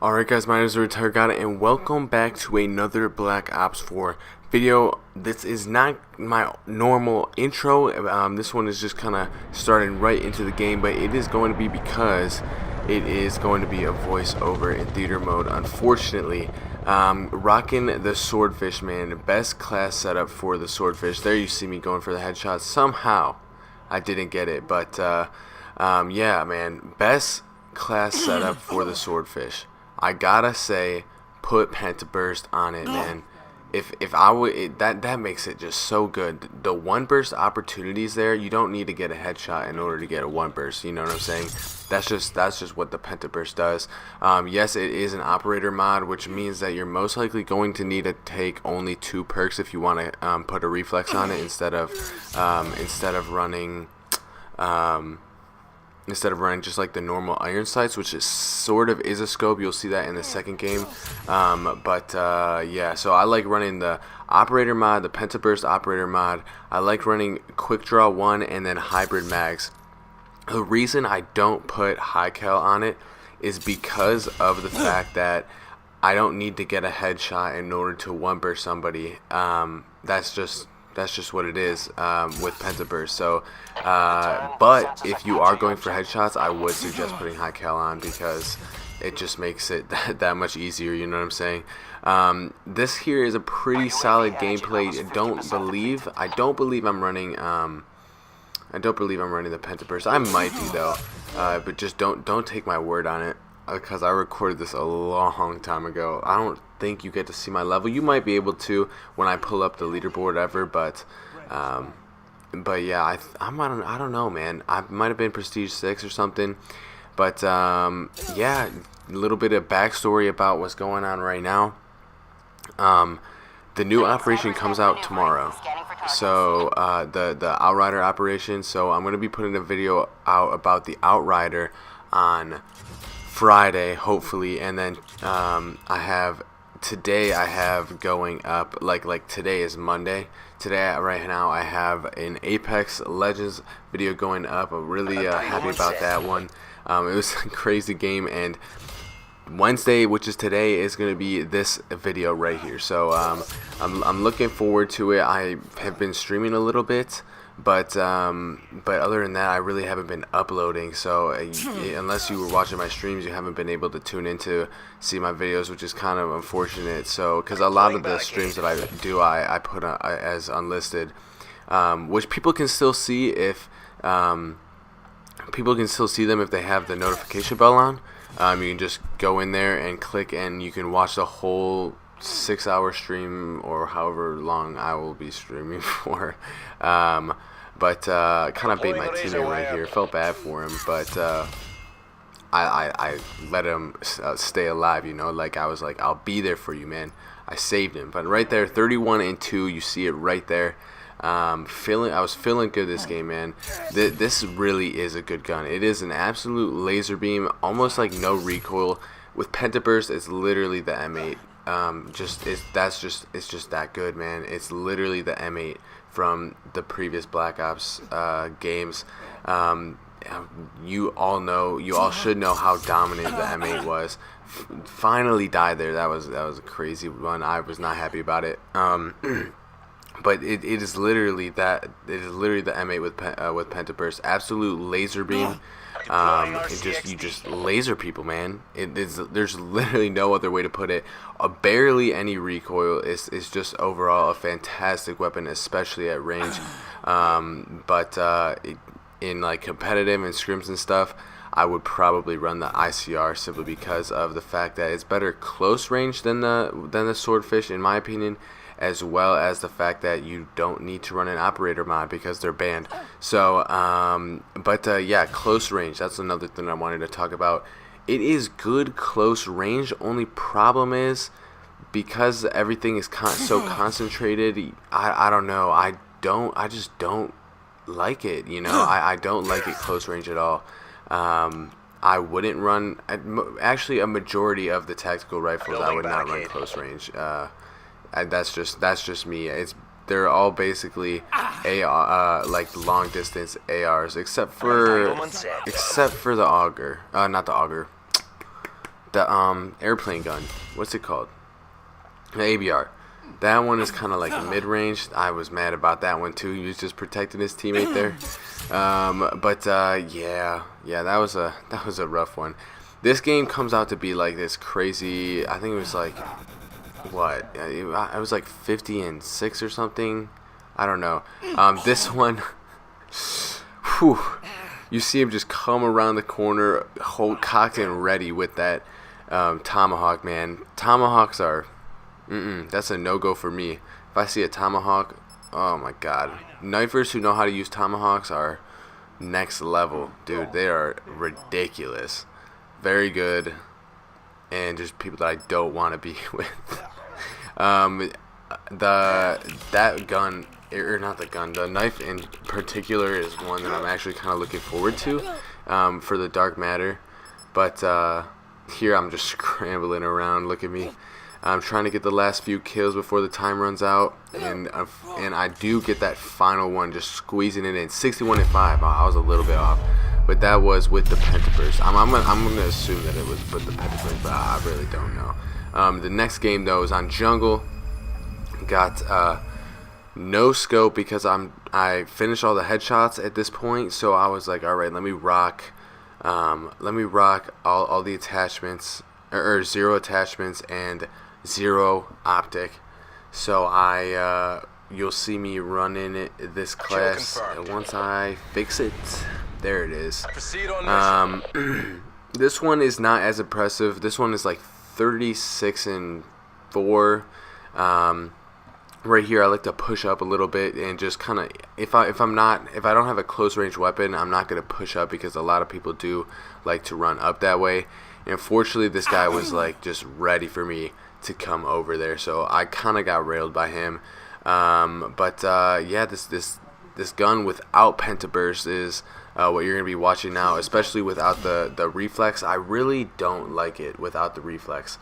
Alright guys, my name is the Retired God and welcome back to another Black Ops 4 video. This is not my normal intro. This one is just kind of starting right into the game, but it is going to be because it is going to be a voiceover in theater mode. Unfortunately, rocking the Swordfish, man. Best class setup for the Swordfish. There you see me going for the headshot. Somehow I didn't get it, but yeah, man. Best class setup for the Swordfish. I gotta say, put Pentaburst on it, man. If I would, that makes it just so good. The one burst opportunities there, you don't need to get a headshot in order to get a one burst. You know what I'm saying? That's just what the Pentaburst does. Yes, it is an operator mod, which means that you're most likely going to need to take only 2 perks if you want to put a reflex on it instead of running. Instead of running just like the normal iron sights, which is sort of is a scope. You'll see that in the second game. Yeah, so I like running the operator mod, the Pentaburst operator mod. I like running quick draw 1 and then hybrid mags. The reason I don't put high cal on it is because of the fact that I don't need to get a headshot in order to one burst somebody. That's just what it is with Pentaburst. So, but if you are going for headshots, I would suggest putting high cal on because it just makes it that much easier. You know what I'm saying? This here is a pretty solid gameplay. I don't believe I'm running. I don't believe I'm running the Pentaburst. I might be though, but just don't take my word on it. Because I recorded this a long time ago. I don't think you get to see my level. You might be able to when I pull up the leaderboard ever, but yeah, I don't know, man. I might have been Prestige 6 or something, but yeah, a little bit of backstory about what's going on right now. The new operation comes out tomorrow, so the Outrider operation. So I'm gonna be putting a video out about the Outrider on Friday, hopefully, and then I have going up like today is Monday. Today, right now, I have an Apex Legends video going up. I'm really happy about that one. It was a crazy game, and Wednesday, which is today, is going to be this video right here. So I'm looking forward to it. I have been streaming a little bit. But other than that, I really haven't been uploading. So unless you were watching my streams, you haven't been able to tune in to see my videos, which is kind of unfortunate. So because a lot of the streams that I do, I put as unlisted, which people can still see if people can still see them if they have the notification bell on. You can just go in there and click, and you can watch the whole 6-hour stream or however long I will be streaming for. Kind of bait my teammate right here. Felt bad for him, but I let him stay alive, you know. Like I was like, I'll be there for you, man. I saved him. But right there, 31 and 2, you see it right there. I was feeling good this game, man. This really is a good gun. It is an absolute laser beam, almost like no recoil. With Pentaburst, it's literally the M8. It's just that good, man. It's literally the M8 from the previous Black Ops games. You all should know how dominant the M8 was. Finally died there. That was a crazy one. I was not happy about it. But it is literally that. It is literally the M8 with Pentaburst. Absolute laser beam. You just laser people, man. There's literally no other way to put it. Barely any recoil. Is just overall a fantastic weapon, especially at range. In like competitive and scrims and stuff, I would probably run the ICR simply because of the fact that it's better close range than the Swordfish, in my opinion, as well as the fact that you don't need to run an operator mod because they're banned. So, yeah, close range. That's another thing I wanted to talk about. It is good close range. Only problem is because everything is so concentrated. I don't know. I just don't like it. You know, I don't like it close range at all. I wouldn't run. Actually, a majority of the tactical rifles I would not run close range. That's just me. They're all basically AR, like long distance ARs, except for the auger. Not the auger. the airplane gun. What's it called? The ABR. That one is kind of like mid-range. I was mad about that one too. He was just protecting his teammate there. Yeah, that was a rough one. This game comes out to be like this crazy. I think it was like what? I was like 50-6 or something. I don't know. This one, whew, you see him just come around the corner, hold cocked and ready with that tomahawk, man. Tomahawks are, that's a no-go for me. If I see a tomahawk, oh my god. Knifers who know how to use tomahawks are next level, dude. They are ridiculous. Very good, and just people that I don't want to be with. That gun, or not the gun, the knife in particular is one that I'm actually kind of looking forward to for the dark matter. But here I'm just scrambling around. Look at me. I'm trying to get the last few kills before the time runs out, and I do get that final one, just squeezing it in. 61-5. I was a little bit off, but that was with the Pentaburst. I'm gonna assume that it was with the Pentaburst, but I really don't know. The next game though is on jungle. Got no scope because I finished all the headshots at this point, so I was like, all right, let me rock all the attachments, or 0 attachments and 0 optic. So you'll see me running this class once I fix it. There it is. This one is not as impressive. This one is like 36-4. Right here, I like to push up a little bit and just kind of, if I don't have a close range weapon, I'm not gonna push up because a lot of people do like to run up that way. And unfortunately, this guy was like just ready for me to come over there, so I kind of got railed by him. Yeah, this gun without Pentaburst is what you're gonna be watching now, especially without the reflex. I really don't like it without the reflex.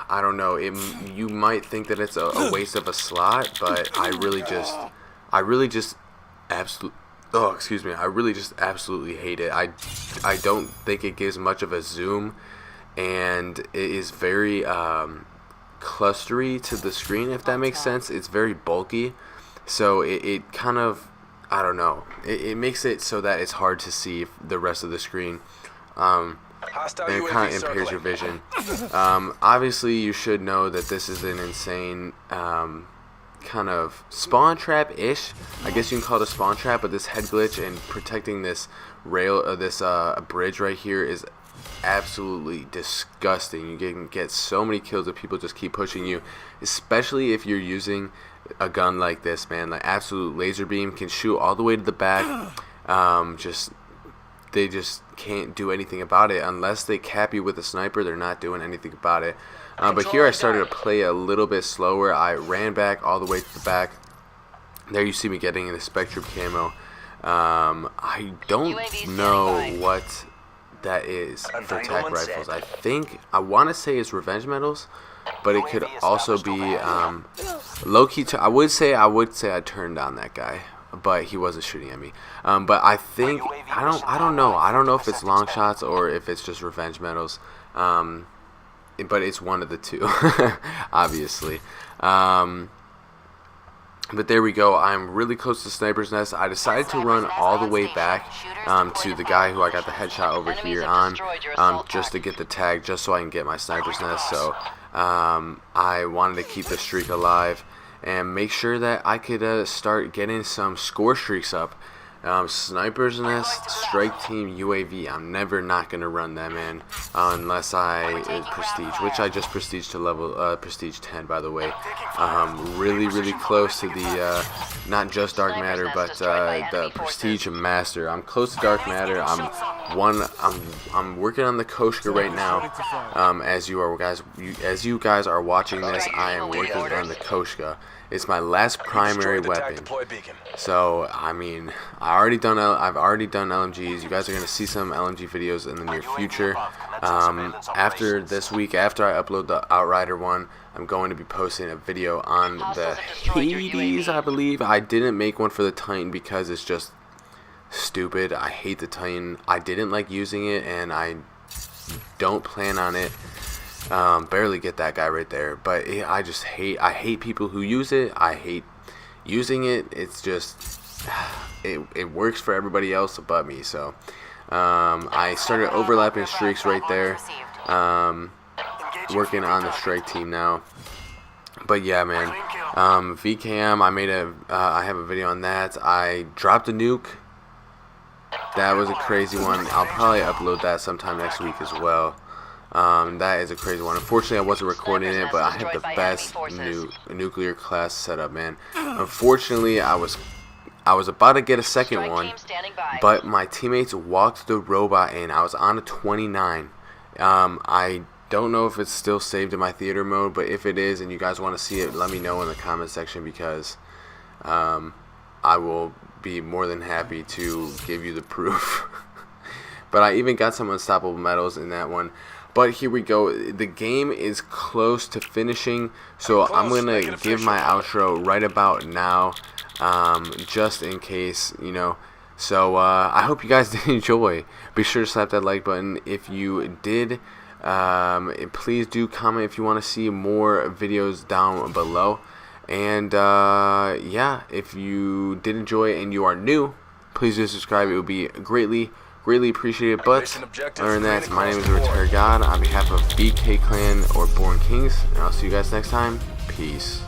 I don't know. You might think that it's a waste of a slot, but I really just absolutely hate it. I don't think it gives much of a zoom, and it is very clustery to the screen, if that makes sense. It's very bulky, so it kind of, I don't know. It makes it so that it's hard to see the rest of the screen. And it kind of impairs your vision. Obviously, you should know that this is an insane kind of spawn trap-ish. I guess you can call it a spawn trap, but this head glitch and protecting this rail, this bridge right here is absolutely disgusting. You can get so many kills if people just keep pushing you, especially if you're using a gun like this, man. Like absolute laser beam can shoot all the way to the back. They just can't do anything about it unless they cap you with a sniper. They're not doing anything about it. But here I started to play a little bit slower. I ran back all the way to the back. There you see me getting in the Spectrum camo. I don't know what that is for attack rifles. I want to say it's revenge medals, but it could also be low-key. I would say I turned down that guy, but he wasn't shooting at me. But I think I don't know if it's long shots or if it's just revenge medals. But it's one of the two, obviously. But there we go. I'm really close to Sniper's Nest. I decided to run all the way back to the guy who I got the headshot over here on, just to get the tag, just so I can get my Sniper's Nest. So I wanted to keep the streak alive and make sure that I could start getting some score streaks up. Sniper's Nest, Strike Team, UAV. I'm never not gonna run that, man, unless I prestige, which I just prestige to level prestige 10, by the way. Really close to the not just Dark Matter, but the Prestige Master. I'm close to Dark Matter. I'm working on the Koshka right now. As you guys are watching this, I am working on the Koshka. It's my last primary weapon. So I mean, I've already done LMGs. You guys are gonna see some LMG videos in the near future. After this week, after I upload the Outrider one, I'm going to be posting a video on the Hades, I believe. I didn't make one for the Titan because it's just stupid. I hate the Titan. I didn't like using it, and I don't plan on it. Barely get that guy right there, but I hate people who use it. I hate using it. It's just it works for everybody else but me. So I started overlapping streaks right there, working on the strike team now. But yeah, man, VKM, I have a video on that. I dropped a nuke. That was a crazy one. I'll probably upload that sometime next week as well. That is a crazy one. Unfortunately, I wasn't recording it, but I have the best nuclear class setup, man. Unfortunately, I was about to get a second one, but my teammates walked the robot in. I was on a 29. I don't know if it's still saved in my theater mode, but if it is and you guys want to see it, let me know in the comment section, because I will be more than happy to give you the proof. But I even got some unstoppable medals in that one. But here we go. The game is close to finishing, so I'm gonna give my outro right about now, just in case, you know. So I hope you guys did enjoy. Be sure to slap that like button if you did. Please do comment if you want to see more videos down below. And yeah, if you did enjoy and you are new, please do subscribe. It would be greatly appreciated. But other than that, my name is Retired God on behalf of BK Clan or Born Kings, and I'll see you guys next time. Peace.